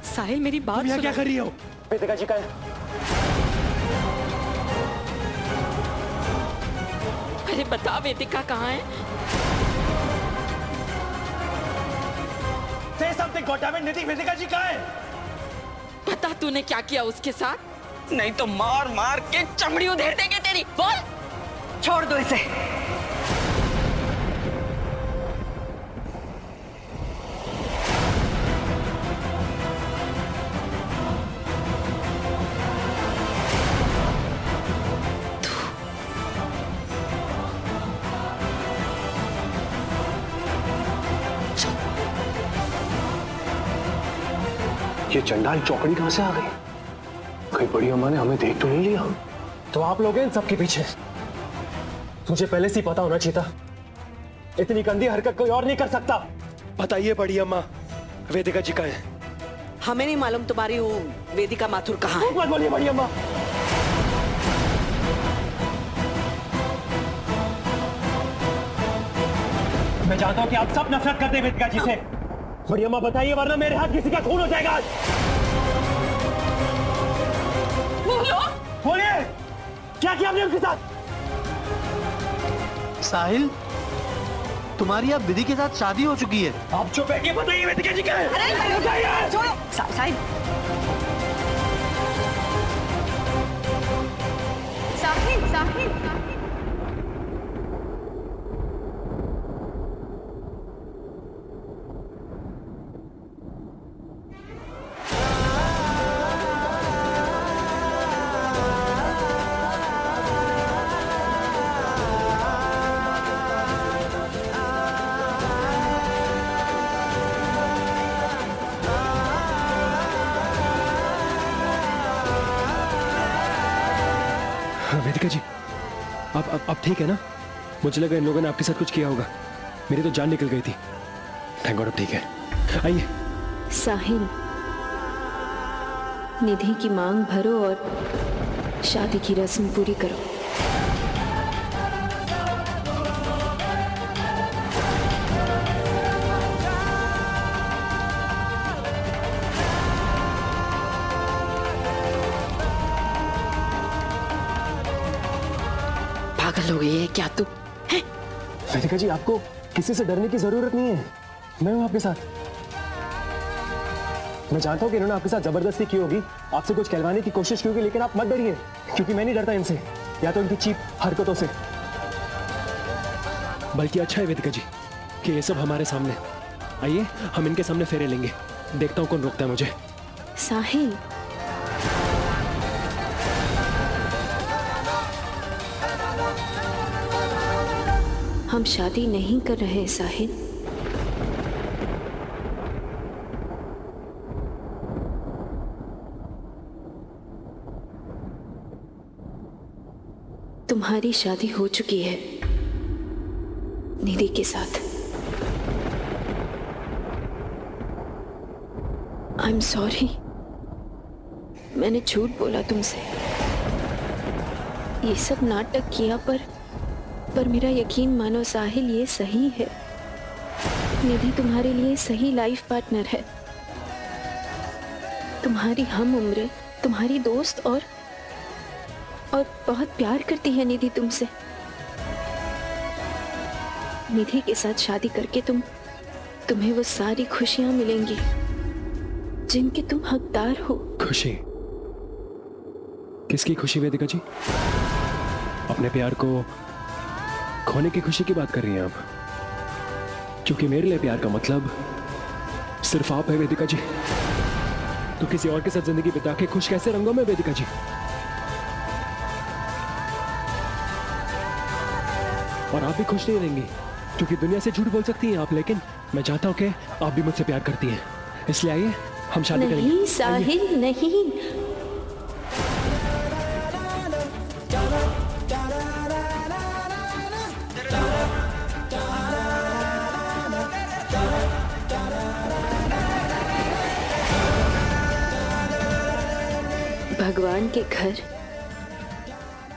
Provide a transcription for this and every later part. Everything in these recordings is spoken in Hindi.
साहिल मेरी बात सुनो। क्या कर रही हो? वेदिका जी का है। अरे बता वेदिका कहाँ है? Say something, goddammit, निधि, वेदिका जी कहाँ है? पता तूने क्या किया उसके साथ? नहीं तो मार मार के चमड़ी उधेड़ देंगे तेरी। बोल। छोड़ दो इसे। ये चंडाल चौकड़ी कहां से आ गई? कहीं बड़ी अम्मा ने हमें देख तो नहीं लिया? तो आप लोग हैं इन सबके पीछे। मुझे पहले से ही पता होना चाहिए था, इतनी गंदी हरकत कोई और नहीं कर सकता। बताइए बड़ी अम्मा, वेदिका जी कहाँ है? हमें नहीं मालूम तुम्हारी वो वेदिका माथुर कहाँ है। मत बोलिए बड़ी अम्मा। मैं जानता हूं कि आप सब नफरत करते हैं वेदिका जी से। बड़ी अम्मा बताइए, वरना मेरे हाथ किसी का खून हो जाएगा आज। बोलिए, क्या किया आपने उनके साथ? साहिल, तुम्हारी अब विधि के साथ शादी हो चुकी है। आप चुप है कि बताइए वेदिका जी क्या है? अरे बताइए। छोड़ो साहिल। साहिल साहिल वेदिका जी, आप ठीक है ना? मुझे लगा इन लोगों ने आपके साथ कुछ किया होगा। मेरी तो जान निकल गई थी। थैंक गॉड अब ठीक है। आइए। साहिल, निधि की मांग भरो और शादी की रस्म पूरी करो। पागल हो गई है क्या तू? वेदिका जी, आपको किसी से डरने की जरूरत नहीं है। मैं हूं आपके साथ। मैं जानता हूं कि इन्होंने आपके साथ जबरदस्ती की होगी, आपसे कुछ कहलवाने की कोशिश की होगी, लेकिन आप मत डरिए, क्योंकि मैं नहीं डरता इनसे, या तो इनकी चीप हरकतों से। बल्कि अच्छा है वेदिका जी कि ये सब हमारे सामने। आइए हम इनके सामने फेरे लेंगे, देखता हूं कौन रोकता है मुझे। साहिल, हम शादी नहीं कर रहे हैं साहिल। तुम्हारी शादी हो चुकी है निधि के साथ। आई एम सॉरी, मैंने झूठ बोला तुमसे। ये सब नाटक किया, पर मेरा यकीन मानो साहिल, ये सही है। निधि तुम्हारे लिए सही लाइफ पार्टनर है, तुम्हारी हम उम्र, तुम्हारी दोस्त और बहुत प्यार करती है निधि तुमसे। निधि के साथ शादी करके तुम्हें वो सारी खुशियां मिलेंगी जिनके तुम हकदार हो। खुशी? किसकी खुशी वेदिका जी? अपने प्यार को खोने की खुशी की बात कर रही हैं आप? क्योंकि मेरे लिए प्यार का मतलब सिर्फ आप है वेदिका जी। तो किसी और के साथ जिंदगी बिता के खुश कैसे रहूंगा मैं वेदिका जी? और आप भी खुश नहीं रहेंगी, क्योंकि दुनिया से झूठ बोल सकती हैं आप, लेकिन मैं चाहता हूं कि आप भी मुझसे प्यार करती हैं। इसलिए आइए हम शादी करेंगे। नहीं साहिल, नहीं। भगवान के घर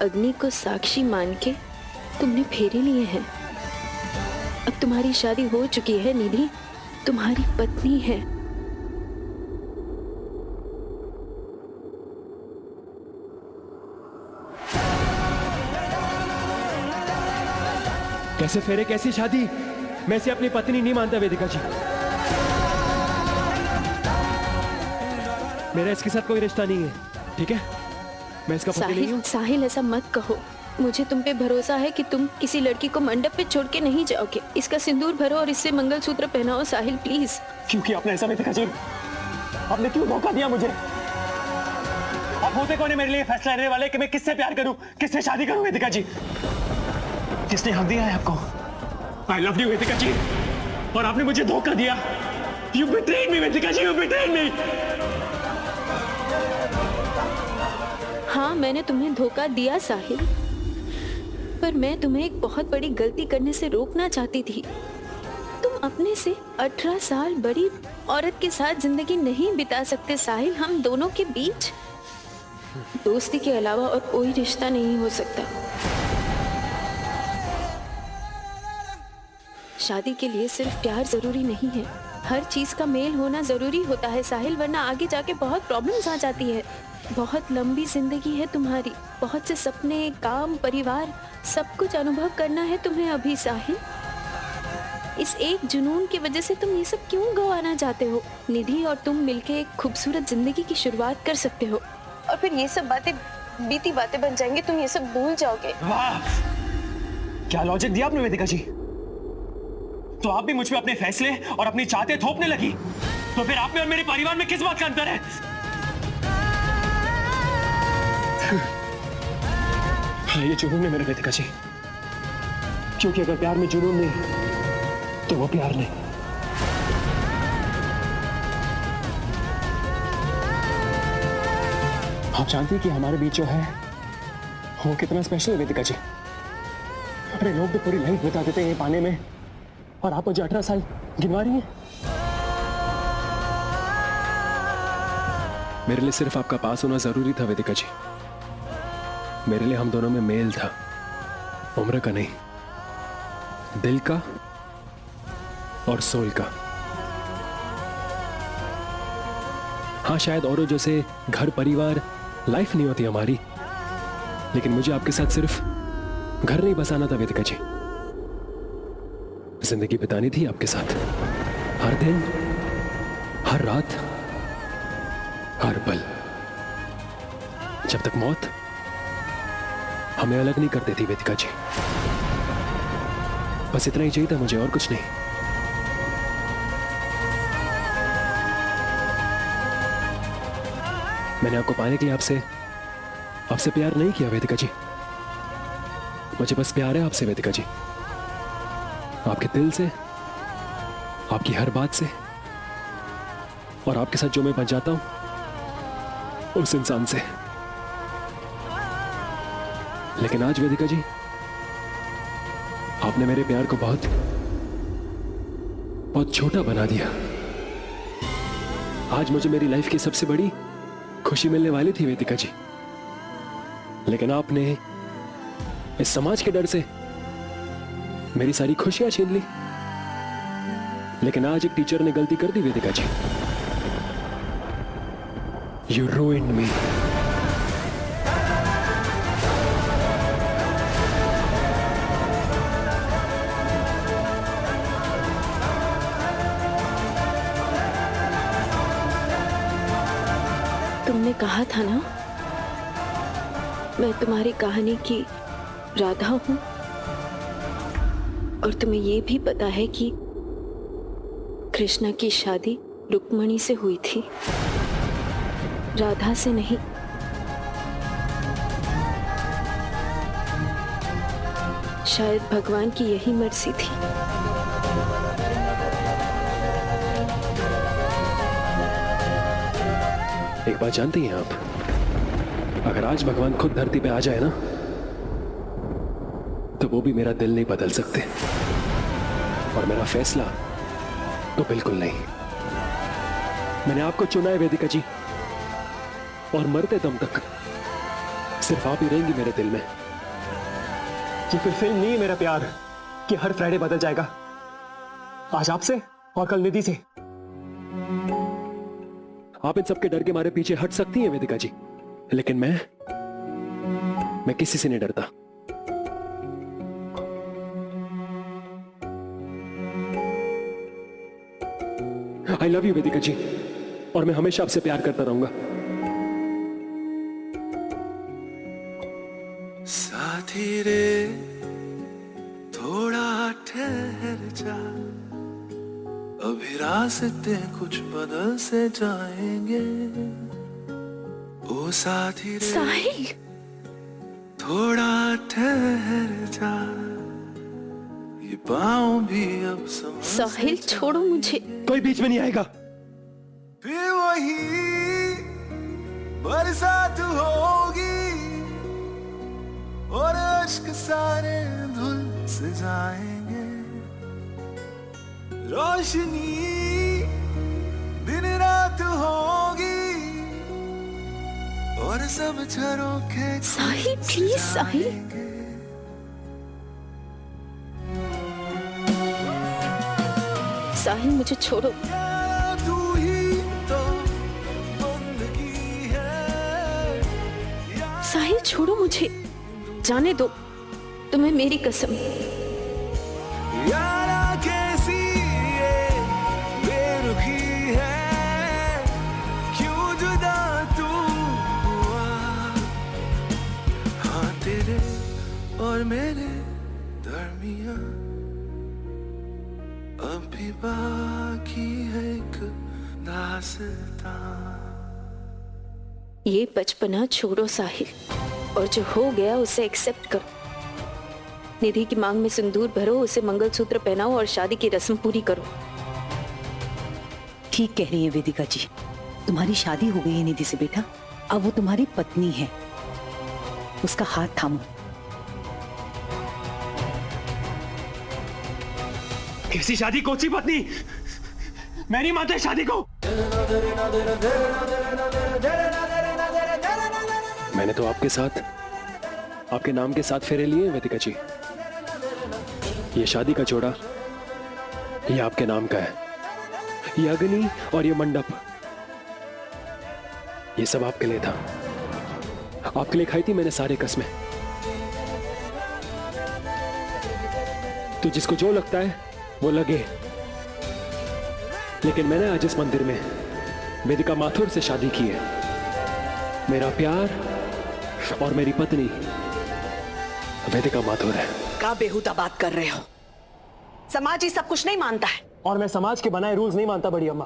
अग्नि को साक्षी मान के तुमने फेरे लिए हैं। अब तुम्हारी शादी हो चुकी है निधि, तुम्हारी पत्नी है। कैसे फेरे, कैसी शादी? मैं इसे अपनी पत्नी नहीं मानता वेदिका जी। मेरा इसके साथ कोई रिश्ता नहीं है, ठीक है? मैं इसका पति नहीं हूँ। साहिल ऐसा मत कहो। मुझे तुम पे भरोसा है कि तुम किसी लड़की को मंडप पे छोड़ के नहीं जाओगे। इसका सिंदूर भरो और इससे मंगलसूत्र पहनाओ साहिल, प्लीज। क्योंकि आपने ऐसा वेदिका जी, आपने क्यों धोखा दिया मुझे? आप होते कौन है मेरे लिए फैसला लेने वाले कि मैं किससे प्यार करूं, किससे शादी करूं? वेदिका जी, किसने हक दिया है आपको? आई लव यू वेदिका जी, और आपने मुझे धोखा दिया। You betrayed me Vedika ji, you betrayed me. हाँ, मैंने तुम्हें धोखा दिया साहिल, पर मैं तुम्हें एक बहुत बड़ी गलती करने से रोकना चाहती थी। तुम अपने से 18 साल बड़ी औरत के साथ जिंदगी नहीं बिता सकते साहिल। हम दोनों के बीच दोस्ती के अलावा और कोई रिश्ता नहीं हो सकता। शादी के लिए सिर्फ प्यार जरूरी नहीं है, हर चीज का मेल होना जरूरी होता है साहिल, वरना आगे जाके बहुत प्रॉब्लम्स आ जाती है। बहुत लंबी जिंदगी है तुम्हारी, बहुत से सपने, काम, परिवार, सब कुछ अनुभव करना है तुम्हें अभी साहिल। इस एक जुनून की वजह से तुम ये सब क्यों गंवाना चाहते हो? निधि और तुम मिलके एक खूबसूरत जिंदगी की शुरुआत कर सकते हो, और फिर ये सब बातें बीती बातें बन जाएंगी, तुम ये सब भूल जाओगे। वाह, क्या लॉजिक दिया आपने वेदिका जी। तो आप भी मुझ पे अपने फैसले और अपनी चाहते थोपने लगी। तो फिर आप में और मेरे परिवार में किस बात का अंतर है? हाँ, ये जुनून है मेरे वेदिका जी, क्योंकि अगर प्यार में जुनून नहीं तो वो प्यार नहीं। आप जानती हैं कि हमारे बीच जो है वो कितना स्पेशल है वेदिका जी। अपने लोग भी पूरी लाइफ बिता देते हैं ये पाने में, और आप मुझे 18 साल गिनवा रही हैं। मेरे लिए सिर्फ आपका पास होना जरूरी था वेदिका जी। मेरे लिए हम दोनों में मेल था, उम्र का नहीं, दिल का और सोल का। हाँ, शायद औरों जैसे घर, परिवार, लाइफ नहीं होती हमारी, लेकिन मुझे आपके साथ सिर्फ घर नहीं बसाना था वेदिका जी, जिंदगी बितानी थी आपके साथ, हर दिन, हर रात, हर पल, जब तक मौत हमें अलग नहीं कर देती वेदिका जी। बस इतना ही चाहिए था मुझे, और कुछ नहीं। मैंने आपको पाने के लिए आपसे प्यार नहीं किया वेदिका जी। मुझे बस प्यार है आपसे वेदिका जी, आपके दिल से, आपकी हर बात से, और आपके साथ जो मैं बन जाता हूं उस इंसान से। लेकिन आज वेदिका जी, आपने मेरे प्यार को बहुत बहुत छोटा बना दिया। आज मुझे मेरी लाइफ की सबसे बड़ी खुशी मिलने वाली थी वेदिका जी, लेकिन आपने इस समाज के डर से मेरी सारी खुशियां छीन ली। लेकिन आज एक टीचर ने गलती कर दी वेदिका जी। You ruined me. तुमने कहा था ना, मैं तुम्हारी कहानी की राधा हूं, और तुम्हें ये भी पता है कि कृष्णा की शादी रुक्मणी से हुई थी, राधा से नहीं। शायद भगवान की यही मर्जी थी। एक बात जानती हैं आप, अगर आज भगवान खुद धरती पे आ जाए ना, तो वो भी मेरा दिल नहीं बदल सकते, और मेरा फैसला तो बिल्कुल नहीं। मैंने आपको चुना है वेदिका जी, और मरते दम तक सिर्फ आप ही रहेंगी मेरे दिल में। ये फिर फिल्म नहीं है मेरा प्यार कि हर फ्राइडे बदल जाएगा। आज आपसे और कल निधि से। आप इन सबके डर के मारे पीछे हट सकती हैं वेदिका जी, लेकिन मैं किसी से नहीं डरता। आई लव यू वेदिका जी, और मैं हमेशा आपसे प्यार करता रहूंगा। साथी रे थोड़ा ठहर जा, अभी रास्ते कुछ बदल से जाएंगे। ओ साथी रे साहिल, थोड़ा ठहर जा, ये पाँव भी अब समझ साहिल छोड़ो मुझे। कोई बीच में नहीं आएगा। फिर वही बरसात होगी और अश्क सारे धुल से जाएंगे। रोशनी दिन रात होगी और सब झरोखे साहिल प्लीज साहिल। साहिल मुझे छोड़ो। तू ही तो बंदगी है। साहिल छोड़ो मुझे, जाने दो, तुम्हें मेरी कसम। यारा कैसी ये बेरुखी है, क्यों जुदा तू हुआ। हाँ तेरे और मेरे दरमियां अभी बाकी है एक दास्तां। ये बचपना छोड़ो साहिल, और जो हो गया उसे एक्सेप्ट करो। निधि की मांग में सिंदूर भरो, उसे मंगलसूत्र पहनाओ और शादी की रस्म पूरी करो। ठीक कह रही है वेदिका जी, तुम्हारी शादी हो गई है निधि से बेटा, अब वो तुम्हारी पत्नी है, उसका हाथ थामो। कैसी शादी, कौन सी पत्नी? मैं नहीं मानता शादी को। मैंने तो आपके साथ, आपके नाम के साथ फेरे लिए वेदिका जी। ये शादी का जोड़ा, ये आपके नाम का है। ये अग्नि और ये मंडप, ये सब आपके लिए था। आपके लिए खाई थी मैंने सारे कसमें। तो जिसको जो लगता है वो लगे, लेकिन मैंने आज इस मंदिर में वेदिका माथुर से शादी की है। मेरा प्यार और मेरी पत्नी वेदिका माथुर है। का बेहुदा बात कर रहे हो? समाज ही सब कुछ नहीं मानता है। और मैं समाज के बनाए रूल्स नहीं मानता बड़ी अम्मा।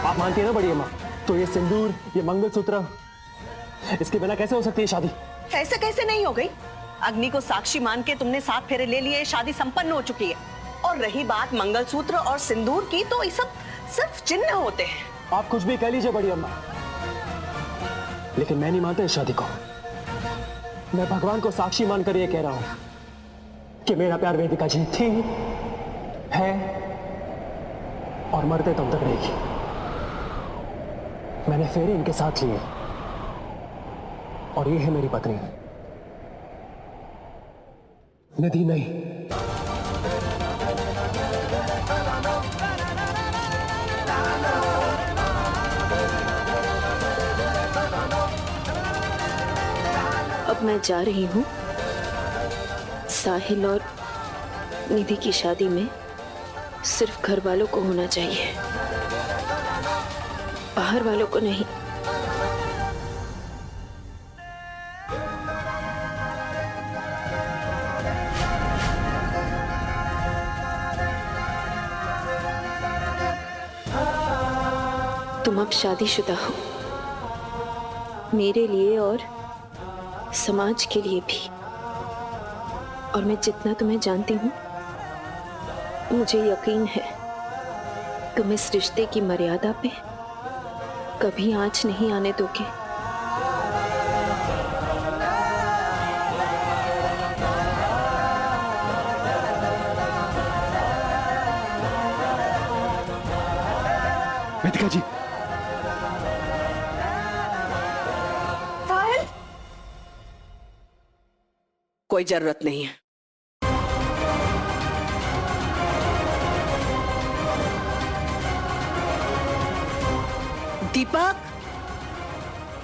आप मानती है ना बड़ी अम्मा? तो ये सिंदूर, ये मंगलसूत्र, इसके बिना कैसे हो सकती है शादी? ऐसे कैसे नहीं हो गई? अग्नि को साक्षी मान के तुमने 7 फेरे ले लिए, शादी संपन्न हो चुकी है। और रही बात मंगलसूत्र और सिंदूर की, तो ये सब सिर्फ चिन्ह होते हैं। आप कुछ भी कह लीजिए बड़ी अम्मा, लेकिन मैं नहीं मानता इस शादी को। मैं भगवान को साक्षी मानकर ये कह रहा हूं कि मेरा प्यार वेदिका जी थी, है और मरते दम तक रहेगी। मैंने फेरे इनके साथ लिए और ये है मेरी पत्नी, निधि नहीं। अब मैं जा रही हूँ। साहिल और निधि की शादी में सिर्फ घर वालों को होना चाहिए, बाहर वालों को नहीं। तुम अब शादीशुदा हो, मेरे लिए और समाज के लिए भी। और मैं जितना तुम्हें जानती हूँ, मुझे यकीन है तुम इस रिश्ते की मर्यादा पे कभी आंच नहीं आने दोगे। वेदिका जी, कोई जरूरत नहीं है। दीपक,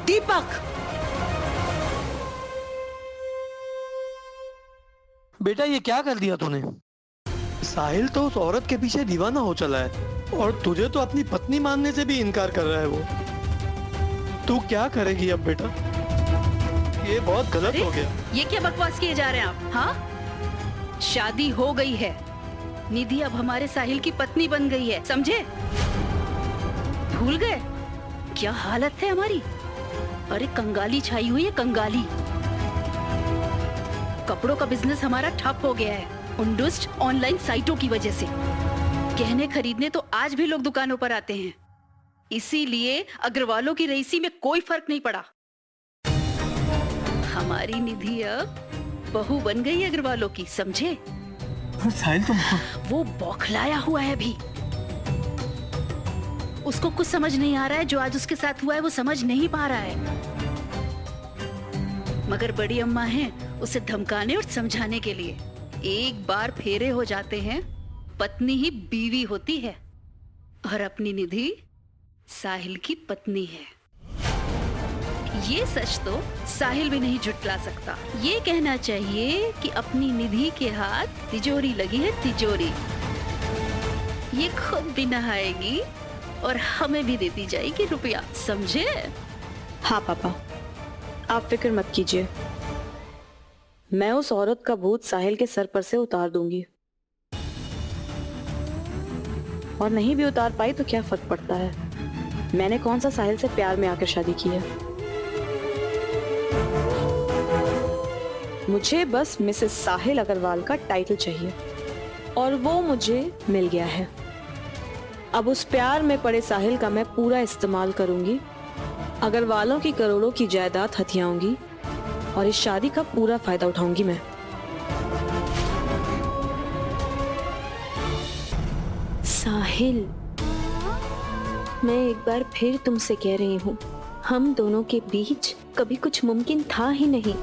दीपक, बेटा ये क्या कर दिया तूने? साहिल तो उस औरत के पीछे दीवाना हो चला है और तुझे तो अपनी पत्नी मानने से भी इनकार कर रहा है वो। तू क्या करेगी अब बेटा? ये बहुत गलत हो गया। ये क्या बकवास किए जा रहे हैं आप? हाँ, शादी हो गई है। निधि अब हमारे साहिल की पत्नी बन गई है, समझे? भूल गए क्या हालत है हमारी? अरे कंगाली छाई हुई है, कंगाली। कपड़ों का बिजनेस हमारा ठप हो गया है उन दुष्ट ऑनलाइन साइटों की वजह से। गहने खरीदने तो आज भी लोग दुकानों पर आते हैं, इसीलिए अग्रवालों की रईसी में कोई फर्क नहीं पड़ा। हमारी निधि अब बहू बन गई अग्रवालों की, समझे? साहिल तुम वो बौखलाया हुआ है अभी। उसको कुछ समझ नहीं आ रहा है, जो आज उसके साथ हुआ है वो समझ नहीं पा रहा है। मगर बड़ी अम्मा हैं उसे धमकाने और समझाने के लिए। एक बार फेरे हो जाते हैं, पत्नी ही बीवी होती है, और अपनी निधि साहिल की पत्नी है। ये सच तो साहिल भी नहीं झुटला सकता। ये कहना चाहिए कि अपनी निधि के हाथ तिजोरी लगी है, तिजोरी। ये खुद भी नहाएगी और हमें भी देती जाएगी रुपया, समझे? हाँ पापा, आप फिक्र मत कीजिए, मैं उस औरत का भूत साहिल के सर पर से उतार दूंगी। और नहीं भी उतार पाई तो क्या फर्क पड़ता है? मैंने कौन सा साहिल से प्यार में आकर शादी की है? मुझे बस मिसेस साहिल अग्रवाल का टाइटल चाहिए और वो मुझे मिल गया है। अब उस प्यार में पड़े साहिल का मैं पूरा इस्तेमाल करूंगी, अग्रवालों की करोड़ों की जायदाद हथियाऊंगी और इस शादी का पूरा फायदा उठाऊंगी मैं। साहिल, मैं एक बार फिर तुमसे कह रही हूँ, हम दोनों के बीच कभी कुछ मुमकिन था ही नहीं।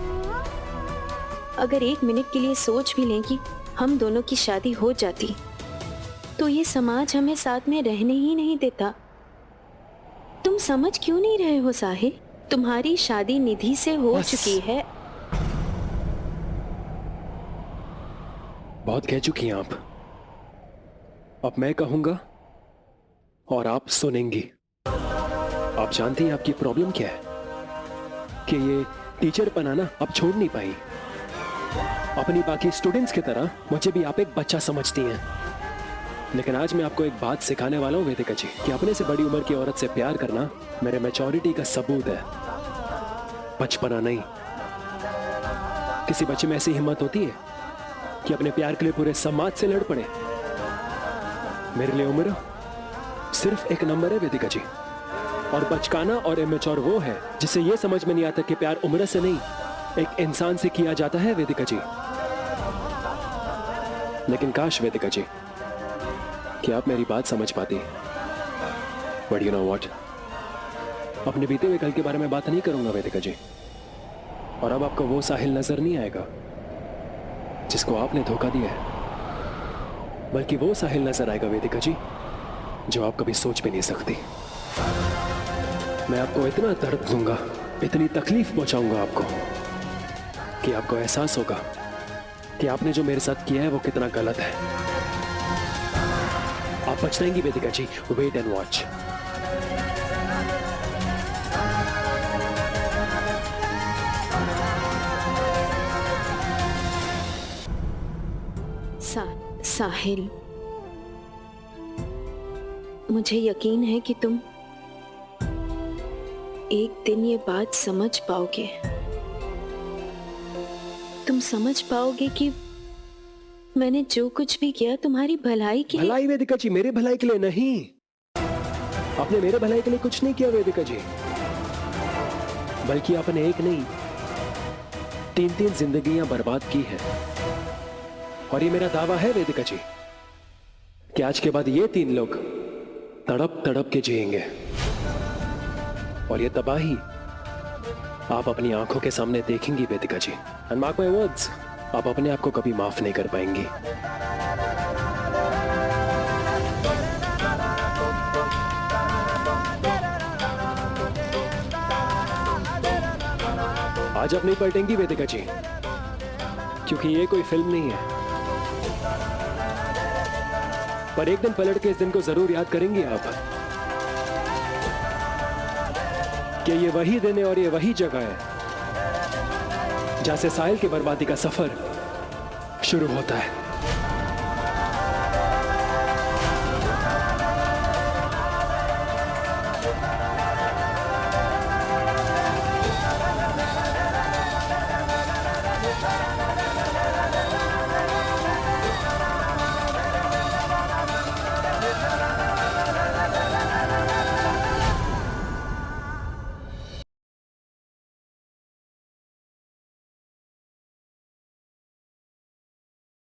अगर एक मिनट के लिए सोच भी लें कि हम दोनों की शादी हो जाती तो ये समाज हमें साथ में रहने ही नहीं देता। तुम समझ क्यों नहीं रहे हो साहिल? तुम्हारी शादी निधि से हो चुकी है। बहुत कह चुकी हैं आप, अब मैं कहूंगा और आप सुनेंगी। आप जानती हैं आपकी प्रॉब्लम क्या है? कि ये टीचर बनाना अब छोड़ नहीं पाई। अपनी बाकी स्टूडेंट्स की तरह मुझे भी आप एक बच्चा समझती हैं। लेकिन आज मैं आपको एक बात सिखाने वाला हूं वेदिका जी, कि अपने से बड़ी उम्र की औरत से प्यार करना मेरे मैच्योरिटी का सबूत है, बचपना नहीं। किसी बच्चे में ऐसी हिम्मत होती है कि अपने प्यार के लिए पूरे समाज से लड़ पड़े? मेरे लिए उम्र सिर्फ एक नंबर है वेदिका जी, और बचकाना और इमेच्योर वो है जिसे ये समझ में नहीं आता कि प्यार उम्र से नहीं, एक इंसान से किया जाता है वेदिका जी। लेकिन काश वेदिका जी कि आप मेरी बात समझ पाती। बट यू नो व्हाट, अपने बीते हुए कल के बारे में बात नहीं करूंगा वेदिका जी। और अब आपको वो साहिल नजर नहीं आएगा जिसको आपने धोखा दिया है, बल्कि वो साहिल नजर आएगा वेदिका जी जो आप कभी सोच भी नहीं सकती। मैं आपको इतना दर्द दूंगा, इतनी तकलीफ पहुंचाऊंगा आपको कि आपको एहसास होगा कि आपने जो मेरे साथ किया है वो कितना गलत है। आप पछताएंगी वेदिका जी, वेट एंड वॉच। साहिल, मुझे यकीन है कि तुम एक दिन ये बात समझ पाओगे। तुम समझ पाओगे कि मैंने जो कुछ भी किया तुम्हारी भलाई के लिए। भलाई वेदिका जी, मेरे भलाई के लिए नहीं। आपने मेरे भलाई के लिए कुछ नहीं किया वेदिका जी, बल्कि आपने एक नहीं 3-3 जिंदगियां बर्बाद की है। और ये मेरा दावा है वेदिका जी कि आज के बाद ये 3 लोग तड़प तड़प के जिएंगे, और ये तबाही आप अपनी आंखों के सामने देखेंगी वेदिका जी। एंड मार्क माय वर्ड्स, आप अपने आप को कभी माफ नहीं कर पाएंगी। आज अब नहीं पलटेंगी वेदिका जी, क्योंकि ये कोई फिल्म नहीं है। पर एक दिन पलट के इस दिन को जरूर याद करेंगी आप कि ये वही दिन है और ये वही जगह है जहां से साहिल की बर्बादी का सफर शुरू होता है।